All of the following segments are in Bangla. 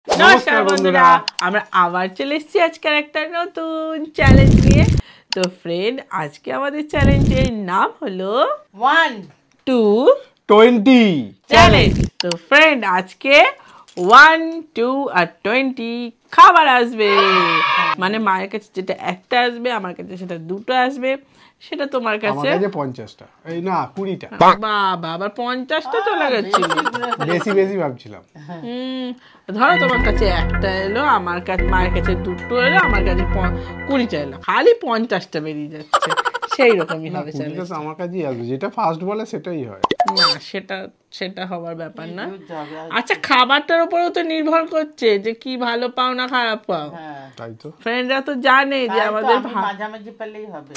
নমস্কার বন্ধুরা, আমরা আবার চলে এসেছি আজকের একটা নতুন চ্যালেঞ্জ নিয়ে। তো ফ্রেন্ড, আজকে আমাদের চ্যালেঞ্জের নাম হলো 1 2 20 চ্যালেঞ্জ। তো ফ্রেন্ড, আজকে 1 2 আর 20 খাবার আসবে। মানে মায়ের কাছে যেটা একটা আসবে, আমার কাছে সেটা দুটো আসবে। সেটা তোমার আমার কাছে কাছে 50টা, এই না 20টা। বাবা, আবার 50টা চলে গেছিল। বেশি ভাবছিলাম। ধরো তোমার কাছে একটা এলো, আমার কাছে মায়ের কাছে দুটো এলো, আমার কাছে 20টা এলো, খালি 50টা বেরিয়ে যাচ্ছে। সেই রকমই হবে পুরীটা তো আমার কাছেই আসবে, যেটা ফার্স্ট বলে সেটাই হয়। না, সেটা হবার ব্যাপার না। আচ্ছা, খাবারটার উপরেও তো নির্ভর করছে যে কি ভালো পাও না খারাপ পাও। তাই তো ফ্রেন্ডরা তো জানে যে আমাদের মাঝামাঝি পেলেই হবে।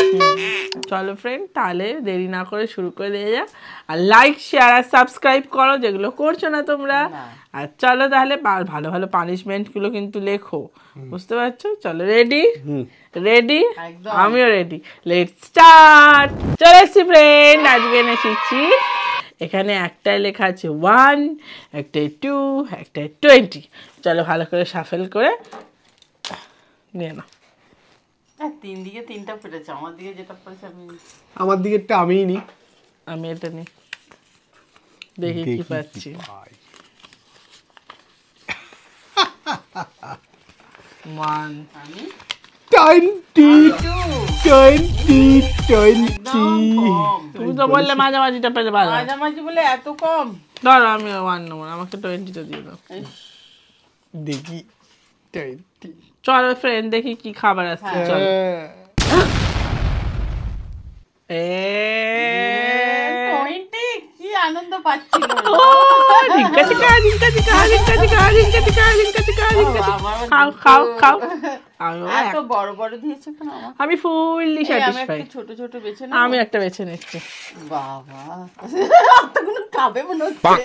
চলো ফ্রেন্ড, তাহলে দেরি না করে শুরু করে দিয়ে যাক। আর লাইক, শেয়ার আর সাবস্ক্রাইব করো, যেগুলো করছো না তোমরা। আর চলো তাহলে, ভালো ভালো পানিশমেন্টগুলো কিন্তু লেখো, বুঝতে পারছো? চলো, রেডি? আমিও রেডি। Let's start. চলে এসছি ফ্রেন্ড, আজকে এনেছি। এখানে একটাই লেখা আছে 1, একটাই 2, একটাই 20। চলো ভালো করে শাফেল করে নিয়ে নাও। তিন দিকে তিনটা পড়েছে, আমার দিকে যেটা পড়েছে আমি আমার দিকেরটা আমিই নি। আমি এটা নিই, দেখি কি পাচ্ছি। One. আমি 20 তুমি তো বললে মাঝামাঝিটা পেলে ভালো। মাঝামাঝি বলে এত কম? ধরো আমি 1 নেবো, আমাকে 20টা দিয়ে দাও। দেখি 20। চলো ফ্রেন্ড, দেখি কি খাবার আসছে। চলো। 20 কি আনন্দ পাচ্ছিল। খাও। এত বড় বড় দিয়েছে কেন আমাকে? আমি ফুললি স্যাটিসফাইড। ছোট ছোট বেছে না। আমি একটা বেছে নিচ্ছি। বাবা, এতগুলো খাবে মনে হচ্ছে।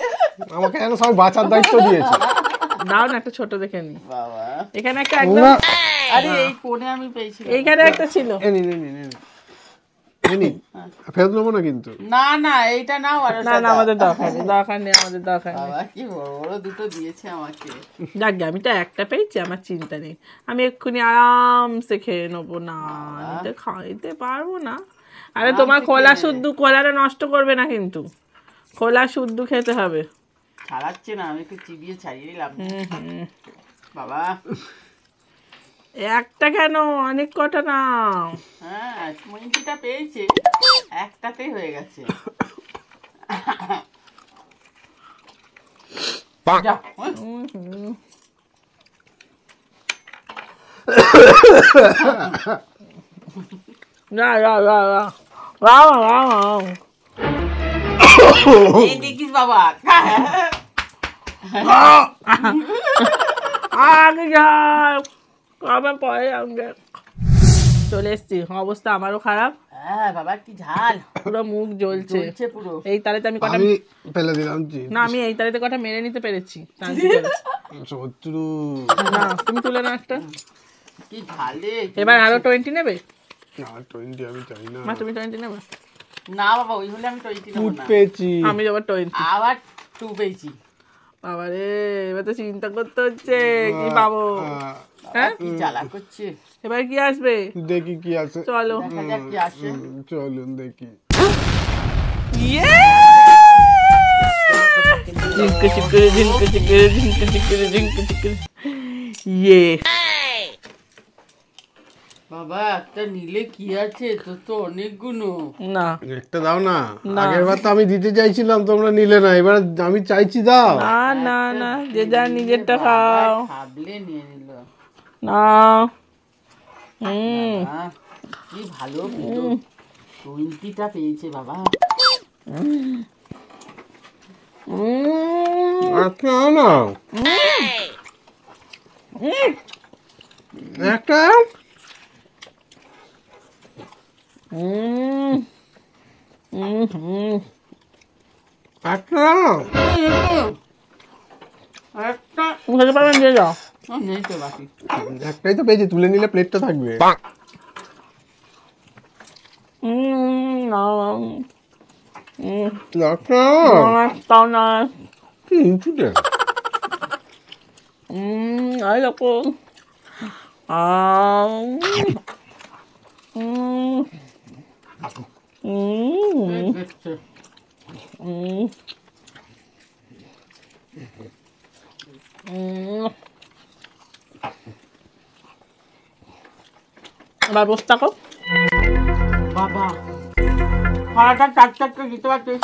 আমাকে যেন সবাই বাঁচার দায়িত্ব দিয়েছে। দাও না, একটা ছোট দেখে নি। বাবা, এখানে একটা একদম, আরে এই কোণে আমি পেয়েছিলাম। এইখানে একটা ছিল। ফেরত নেবো না কিন্তু। না এইটা নাও। আর না, আমাদের দরকার নেই। বাবা কি বড় বড় দুটো দিয়েছে আমাকে। যাক, আমি তো একটা পেয়েছি, আমার চিন্তা নেই। আমি এক্ষুনি আরামসে খেয়ে নেবো। না, নিতে খাইতে পারবো না। আরে তোমার খোলা শুদ্ধ, খোলাটা নষ্ট করবে না কিন্তু, খোলা শুদ্ধ খেতে হবে। ছাড়াচ্ছে না, আমি একটু চিবিয়ে ছাড়িয়ে নিলাম। বাবা, একটা কেন, অনেক কটা না। হ্যাঁ 20টা পেয়েছে, একটাতেই হয়ে গেছে। যাও। এই দেখিস বাবা, চলে এসছি, অবস্থা আমারও খারাপ। হ্যাঁ বাবা, কি ঝাল, পুরো মুখ জ্বলছে পুরো। এই তালেতে আমি কটা, আমি ফেলে দিলাম। না আমি এই তালেতে কটা মেরে নিতে পেরেছি। শত্রু না, তুমি তুলে না একটা। কি ঝাল রে। এবার আরো 20 নেবে? না 20 আমি চাই না। মা, তুমি 20 নেবে? না বাবা, ওই হলে আমি 20 নেব ফুট না। পেয়েছি। আমি আবার 20। আবার 2 পেয়েছি। বাবা রে, এবার তো চিন্তা করতে হচ্ছে কি পাবো। হ্যাঁ, কি জ্বালা করছে। এবার কি আসবে দেখি কি আছে। চলো দেখা যাক কি আসে। চলুন দেখি। বাবা, একটা নিলে কি আছে, তোর তো অনেকগুলো। না, একটা দাও না। আগের বার তো আমি দিতে চাইছিলাম, তোমরা নিলে না, এবার আমি চাইছি দাও। না, যে যা নিজেরটা খাও। খাবলে নিয়ে নিল না, কি ভালো 20টা পেয়েছে বাবা। আচ্ছা না একটা খেতে পারবেন, দিয়ে যাও। নেই তো বাকি। একটাই তো পেয়েছি, তুলে নিলে প্লেটটা থাকবে। তাও না। কি ইঞ্চুটে Ay, loco. দেখছে। এবার বসে থাকো। বাবা খাওয়াটা চারটে দিতে পারছিস।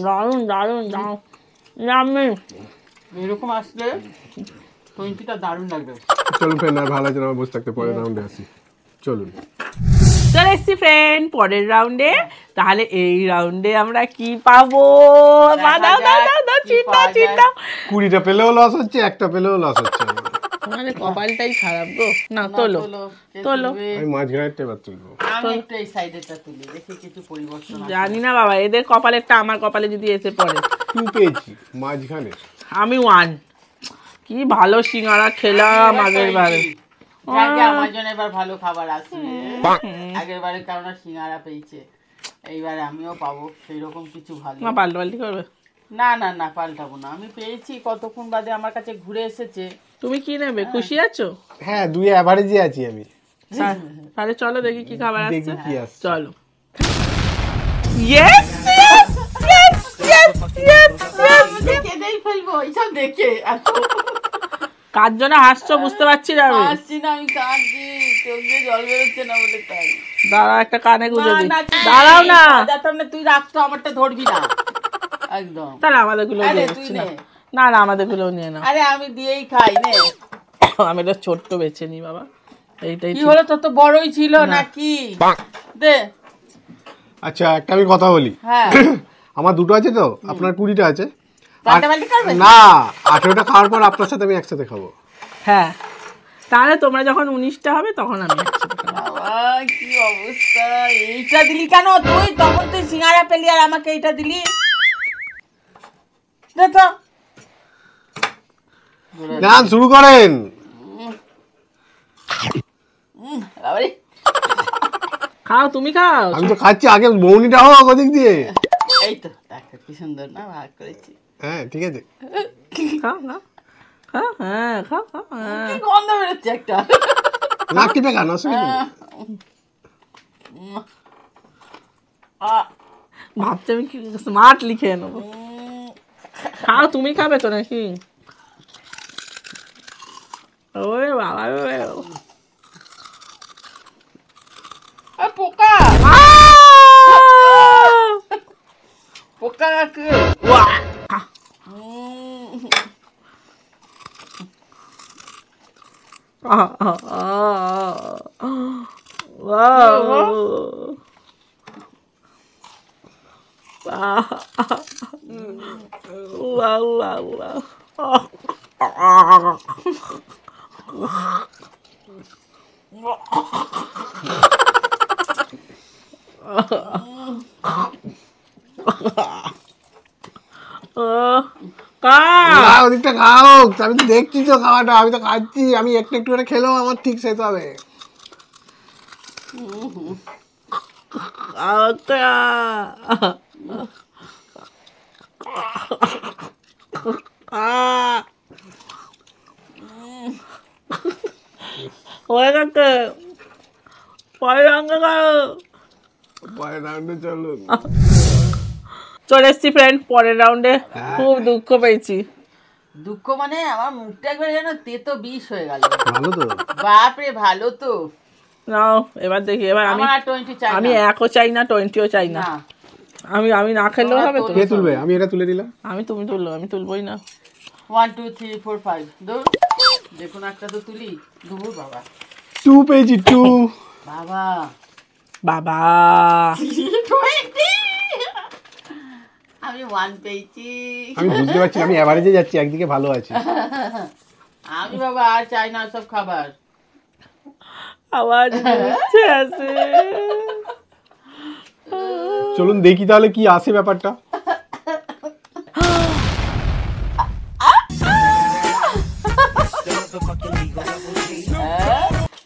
দারুন দারুন দারুন ইয়াম্মি। এরকম আসলে 20টা দারুণ লাগবে। চলুন ফ্রেন্ড, আর ভালো আছে না, বসে থাকতে পরে রাউন্ডে আসি। চলুন চলে এসছি ফ্রেন্ড পরের রাউন্ডে। তাহলে এই রাউন্ডে আমরা কি পাবো? দাও দাও দাও দাও, চিন্তা চিন্তা। 20টা পেলেও লস হচ্ছে, একটা পেলেও লস হচ্ছে। মানে কপালটাই খারাপ গো। না তোলো তোলো। আমি মাঝখানেরটা এবার তুলবো। আমি একটু এই সাইডেরটা তুলি, দেখি কিছু পরিবর্তন আছে। জানি না বাবা, এদের কপালেরটা আমার কপালে যদি এসে পড়ে। 2 পেয়েছি মাঝখানে। আমি 1। কি ভালো সিঙ্গারা খেলাম আগের বারে। যাকে আমার জন্য এবার ভালো খাবার আসবে। আগের বারে কারণ সিঙ্গারা পেয়েছে, এইবারে আমিও পাবো সেই রকম কিছু ভালো। মা পাল্টা পাল্টি করবে? না না না, পাল্টাবো না। আমি পেয়েছি, কতক্ষণ বাদে আমার কাছে ঘুরে এসেছে। তুমি কি নেবে? খুশি আছো? হ্যাঁ, 2 এভারেজে আছি আমি। তাহলে চলো দেখি কি খাবার দেখি আসছে। কি আসছে। চলো। Yes yes yes yes yes yes. কেঁদেই ফেলবো এইসব দেখে। কার জন্য হাসছো বুঝতে পারছি না আমি। আসছি না, আমি কাঁদছি, চোখ দিয়ে জল বেরোচ্ছে না বলে তাই। দাঁড়াও একটা কানে গুঁজে দিই। তুই দাঁড়াও না। তুই রাখতো, আমারটা ধরবি না একদম। তাহলে আমাদের গুলো আরে দিয়ে তুই দিচ্ছি নে। না। না না, আমাদের গুলো নিয়ে নাও। আরে আমি দিয়েই খাই নে। আমি এটা ছোট্ট বেছে নি বাবা। এইটাই কি হলো, তোর তো বড়ই ছিল নাকি? দে। আচ্ছা, একটা আমি কথা বলি। হ্যাঁ। আমার 2টো আছে তো, আপনার 20টা আছে। পাল্টাপাল্টি করবে? না, 18টা খাওয়ার পর আপনার সাথে আমি একসাথে খাবো। হ্যাঁ, তাহলে তোমরা যখন 19টা হবে তখন আমি একসাথে খাবো। বাবা কি অবস্থা! এইটা দিলি কেন তুই? তখন তুই সিঙ্গারা পেলি আর আমাকে এইটা দিলি। দে তো। গান শুরু করেন। বাবারে। খাও, তুমি খাও। আমি তো খাচ্ছি, আগে বৌনিটা হোক ওদিক দিয়ে। এই তো দেখো কি সুন্দর না ভাগ করেছি। হ্যাঁ, ঠিক আছে। খাও না। খাও, হ্যাঁ খাও খাও। হ্যাঁ। কি গন্ধ বেরোচ্ছে একটা। নাক টিপে খান, অসুবিধা নেই। ভাবছি আমি কি স্মার্ট লিখে নেবো। খাও, তুমি খাবে তো নাকি? ওরে বাবা রে। পোকা পোকা নাকি? ওদিকটা খাও, আমি তো দেখছি তো খাওয়াটা, আমি তো খাচ্ছি। আমি একটু একটু করে খেলেও আমার ঠিক শেষ হবে। হয়ে গেছে, পরে রান্না করো। পরের রাউন্ডে চলুন। চলে এসছি ফ্রেন্ড পরের রাউন্ডে। খুব দুঃখ পেয়েছি। দুঃখ মানে আমার মুখটা একবার যেন তেতো বিষ হয়ে গেল। ভালো তো? বাপরে ভালো তো। নাও এবার দেখি। এবার আমি আমার 20 চাই না। আমি 1ও চাই না, 20ও চাই না। না। আমি না খেললেও হবে তো। কে তুলবে? আমি এটা তুলে দিলাম। তুমি তুললো, আমি তুলবই না। 1 2 3 4 5 দূর যে কোনো একটা তো তুলি। দূর বাবা। 2 পেয়েছি, 2। বাবা বাবা 20 আমি 1 পেয়েছি। আমি বুঝতে পারছি, আমি এভারেজে যাচ্ছি, একদিকে ভালো আছি। আমি বাবা আর চাই না সব খাবার। আবার ইচ্ছে আছে। চলুন দেখি তাহলে কি আসে ব্যাপারটা।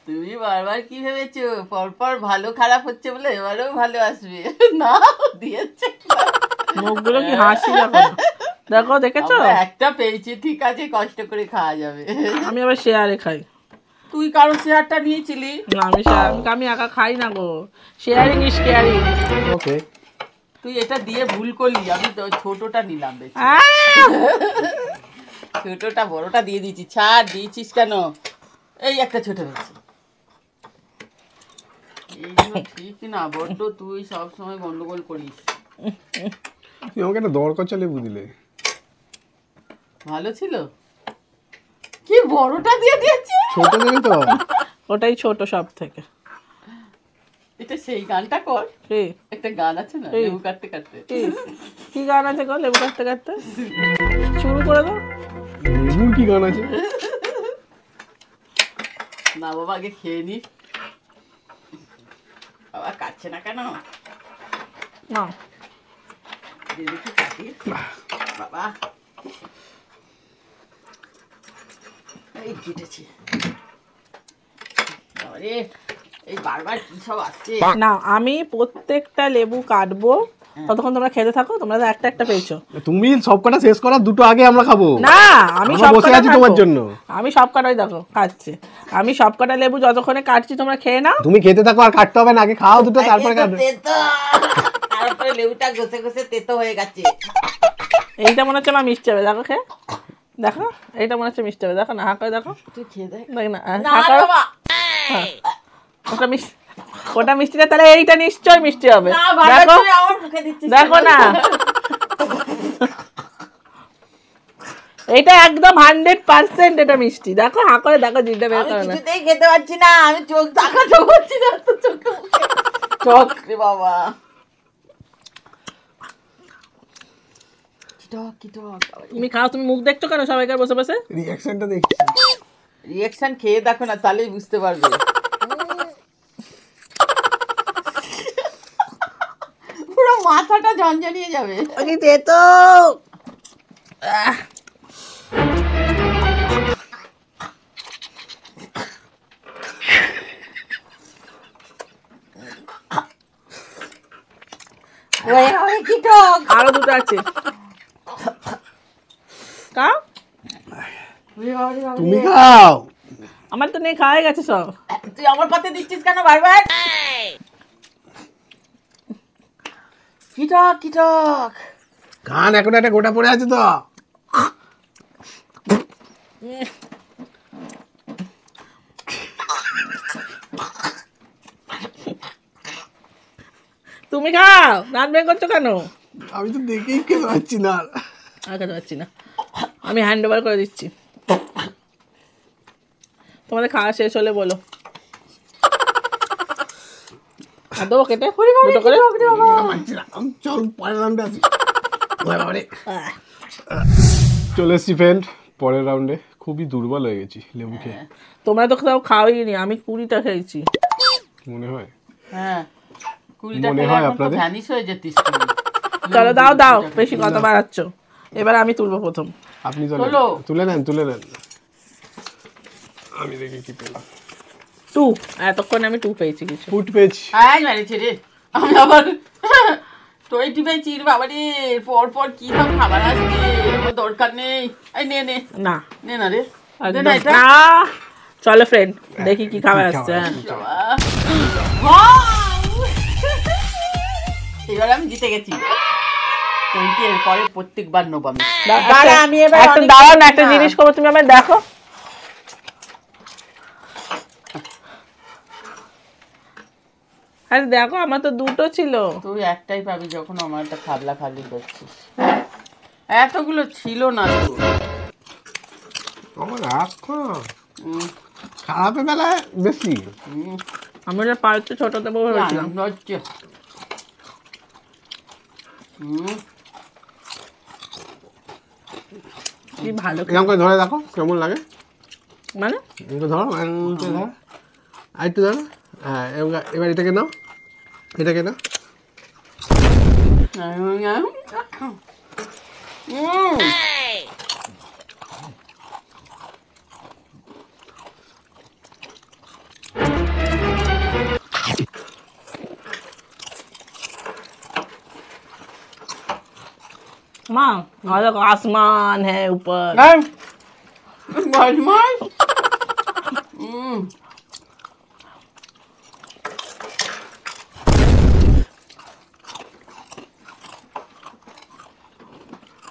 তুমি আবার কি ভেবেছো পরপর ভালো খারাপ হচ্ছে বলে এবারেও ভালো আসবে না দিয়েছে মুখগুলো কি হাসি দেখো দেখো দেখেছো আমরা একটা পেয়েছি ঠিক আছে কষ্ট করে খাওয়া যাবে আমি আবার শেয়ারে খাই তুই কারো শেয়ারটা নিয়েছিলি না আমি একা খাই না গো শেয়ারিং ইজ কেয়ারিং ওকে তুই এটা দিয়ে ভুল করলি আমি তো ছোটটা নিলাম বেশি ছোটটা বড়টা দিয়ে দিয়েছি ছাড় দিয়েছিস কেন এই একটা ছোট হয়েছে এইগুলো ঠিক না বড্ড তুই সবসময় গন্ডগোল করিস তুই আমাকে একটা দরকার লেবু দিলে ভালো ছিল কি বড়টা দিয়ে দিয়েছে ছোট দিবি তো ওটাই ছোট সব থেকে এটা সেই গানটা কর কি একটা গান আছে না এই। লেবু কাটতে কাটতে কি গান আছে গো লেবু কাটতে কাটতে শুরু করে দাও লেবুর কি গান আছে না বাবা আগে খেয়ে নি বাবা কাটছে না কেন না দেখি কাটি বাবা এই কেটেছি আরে এই বারবার কি সব আসছে না আমি প্রত্যেকটা লেবু কাটবো ততক্ষণ তোমরা খেতে থাকো তোমরা তো একটা একটা পেয়েছো তুমি সবকটা শেষ করা দুটো আগে আমরা খাবো না আমি আমরা সব বসে কটা আছি খাবো। তোমার জন্য। আমি সব কটাই দেখো কাটছে আমি সব কটা লেবু যতক্ষণে কাটছি তোমরা খেয়ে নাও তুমি খেতে থাকো আর কাটতে হবে না আগে খাও দুটো তারপরে আগে তো কাটবে তেতো। তারপরে লেবুটা ঘষে ঘষে তেতো হয়ে গেছে এইটা মনে হচ্ছে না মিষ্টি হবে দেখো খেয়ে দেখো এইটা মনে হচ্ছে মিষ্টি হবে দেখো না হা করে দেখো তুই খেয়ে দেখ দেখ না না হা করো। বাবা ওটা মিষ্টি ওটা মিষ্টি না তাহলে এইটা নিশ্চয়ই মিষ্টি হবে না বাবা দেখো তুই আমার মুখে দিচ্ছিস দেখো না এইটা একদম 100% এটা মিষ্টি দেখো হা করে দেখো জিভটা বের আমি করে না কিছুতেই খেতে পারছি না আমি চোখ তাকাতে পারছি না তো চোখে মুখে। চোখ রে বাবা কি টক কি টক তুমি খাও তুমি মুখ দেখছো কেন সবাইকার বসে বসে রিঅ্যাকশনটা দেখছি রিঅ্যাকশন খেয়ে দেখো না তাহলেই বুঝতে পারবে পুরো মাথাটা ঝনঝনিয়ে যাবে আমি তেতো ওরে ওরে কি টক আরো দুটো আছে খাও ওরে বাবারে বাবারে। তুমি খাও আমার তো নেই খাওয়া গেছে সব তুই আমার পাতে দিচ্ছিস কেন বারবার কি টক কি টক খান এখন একটা গোটা পড়ে আছে তো তুমি খাও দাঁত বের করছো কেন আমি তো দেখেই খেতে পাচ্ছি না আর খেতে পারছি না আমি হ্যান্ড ওভার করে দিচ্ছি তোমাদের খাওয়া শেষ হলে বলো আর দেবো কেটে দুটো করে পাচ্ছি না চল পরের রাউন্ডে আছি ওরে বাবারে। আহ, চলে এসছি ফ্রেন্ড পরের রাউন্ডে খুবই দুর্বল হয়ে গেছি লেবু খেয়ে তোমরা তো কোথাও খাওয়াইনি আমি 20টা খেয়েছি মনে হয় হ্যাঁ 20টা মনে খেলে হয় এখন তো আপনাদের? ভ্যানিশ হয়ে যেতিস তুই। চলো দাও দাও বেশি কথা বাড়াচ্ছ এবার আমি তুলবো প্রথম আপনি তোলো। তুলে নেন আমি দেখি কি পেলাম 2 এতক্ষণ আমি 2 পেয়েছি কিছু ফুট পেয়েছি আয় মেরেছে রে আমি আবার টোয়েন্টি পেয়েছি বাবা রে পর পর কি সব খাবার আসছে আমার দরকার নেই এই নে নে না নে না রে দে একদম না এটা না চলো ফ্রেন্ড দেখি কি খাবার আসছে হ্যাঁ বাবা। Wow! এবার আমি জিতে গেছি 20 এর পরে প্রত্যেকবার নেবো আমি দাঁড়া, আমি এবার একটা অনেক দাঁড়াও না খেয়েছি একটা না। জিনিস করবো তুমি আমার দেখো আরে দেখো আমার তো দুটো ছিল তুই একটাই পাবি যখন আমার একটা খাবলা খাবলি করছিস এতগুলো ছিল না তো আমার রাখো খারাপের বেলায় বেশি আমি ওটা পারছো ছোট দেবো ভেবেছিলাম আনন্দ হচ্ছে কি ভালো এরকম করে ধরে দেখো কেমন লাগে মানে এগুলো ধরো ধরো আর একটু ধরো হ্যাঁ এবার এটাকে নাও माँ और देखो आसमान है ऊपर। बदमाश।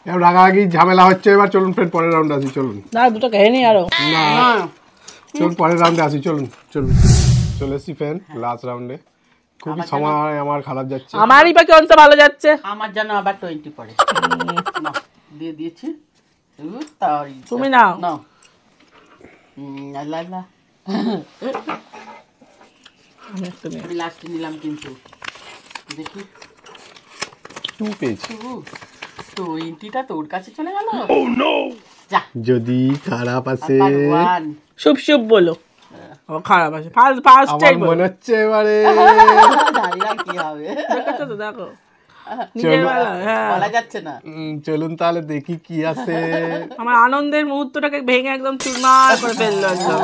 এবার রাগারাগি ঝামেলা হচ্ছে, এবার চলুন ফ্রেন্ড পরের রাউন্ডে আসি, চলুন। না দুটো খেয়ে নি আরো। না চলুন পরের রাউন্ডে আসি, চলুন চলুন। চলে এসছি ফ্রেন্ড লাস্ট রাউন্ডে। খুবই সময় আমার খারাপ যাচ্ছে। আমারই বা কোনটা ভালো যাচ্ছে? আমার জন্য আবার 20 পড়ে। নাও, দিয়ে দিয়েছি। তাই তুমি নাও। নাও। আল্লাহ আল্লাহ। আমি লাস্টে নিলাম কিন্তু দেখি 2 পেয়েছি। 20টা তোর কাছে চলে গেল। যা যদি খারাপ আসে শুভ শুভ বলো। ও খারাপ আছে, ফার্স্ট ফার্স্ট আমার টাইম মনে হচ্ছে এবারে জানিনা কি হবে। দেখো তো দেখো নিজের বেলা, হ্যাঁ। বলা যাচ্ছে না। চলুন তাহলে দেখি কি আছে। আমার আনন্দের মুহূর্তটাকে ভেঙে একদম চুরমার করে ফেললো একদম।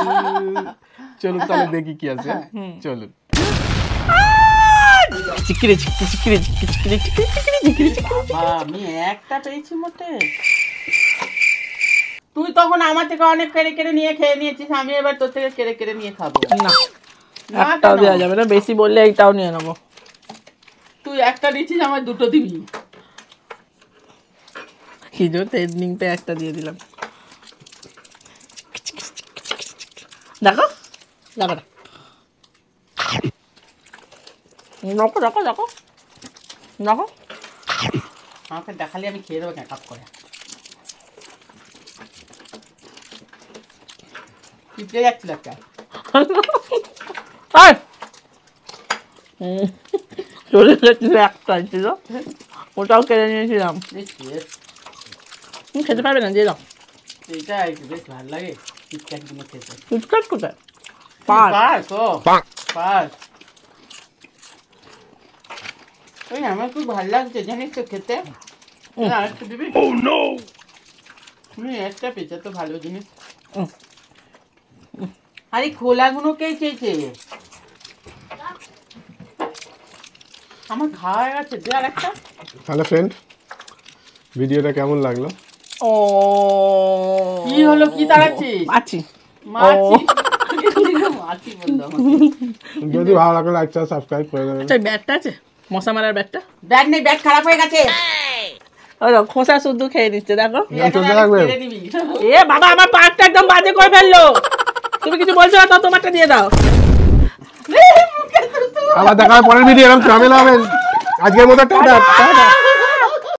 চলুন তাহলে দেখি কি আছে। চলুন। চিকিরে চিকিরে চিকিরে চিকিরে চিকিরে চিকিরে চিকিরে চিকিরে। বাবা আমি একটা পেয়েছি মোটে। তুই তখন আমার থেকে অনেক কেড়ে কেড়ে নিয়ে খেয়ে নিয়েছিস, আমি এবার তোর থেকে কেড়ে কেড়ে নিয়ে খাবো। না একটাও দেওয়া যাবে না, বেশি বললে এইটাও নিয়ে নেবো। তুই একটা দিচ্ছিস, আমার দুটো দিবি। হিজো ট্রেনিং পে একটা দিয়ে দিলাম। দেখো দেখো দেখো দেখো দেখো দেখো। আমাকে দেখালে আমি খেয়ে দেবো কেন কাপ করে। পিঁপড়ে যাচ্ছিল একটা। চলে যাচ্ছিল একটা ছিল, ওটাও কেড়ে নিয়েছিলাম। তুমি খেতে পারবে না, দিয়ে দাও। এইটা বেশ ভালো লাগে কিটক্যাট গুলো খেতে। কিটক্যাট কোথায়? পার্ক। পার্ক ওই আমার খুব ভালো লাগছে জানিস তো খেতে। আরেকটা দিবি? একটা পেয়েছে তো ভালো জিনিস। আরে খোলাগুলো কে চেয়েছে? আমার খাওয়া হয়ে গেছে, দে আর একটা। তাহলে ফ্রেন্ড ভিডিওটা কেমন লাগলো? ও কি হলো, কি তাড়াচ্ছিস? মাছি মাছি মাছি বললো। যদি ভালো লাগলে লাইক সাবস্ক্রাইব করে দেবেন। আচ্ছা ব্যাটটা আছে, মশা মারার ব্যাটটা? ব্যাগ নেই, ব্যাগ খারাপ হয়ে গেছে। ওই খোসা শুদ্ধ খেয়ে নিচ্ছে দেখো। চলতে থাকবে। এ বাবা আমার পার্কটা একদম বাজে করে ফেললো। তুমি কিছু বলছো না তো, তোমারটা দিয়ে দাও। আবার দেখা হবে পরের ভিডিও, এরকম ঝামেলা হবে। আজকের মতো টাটা।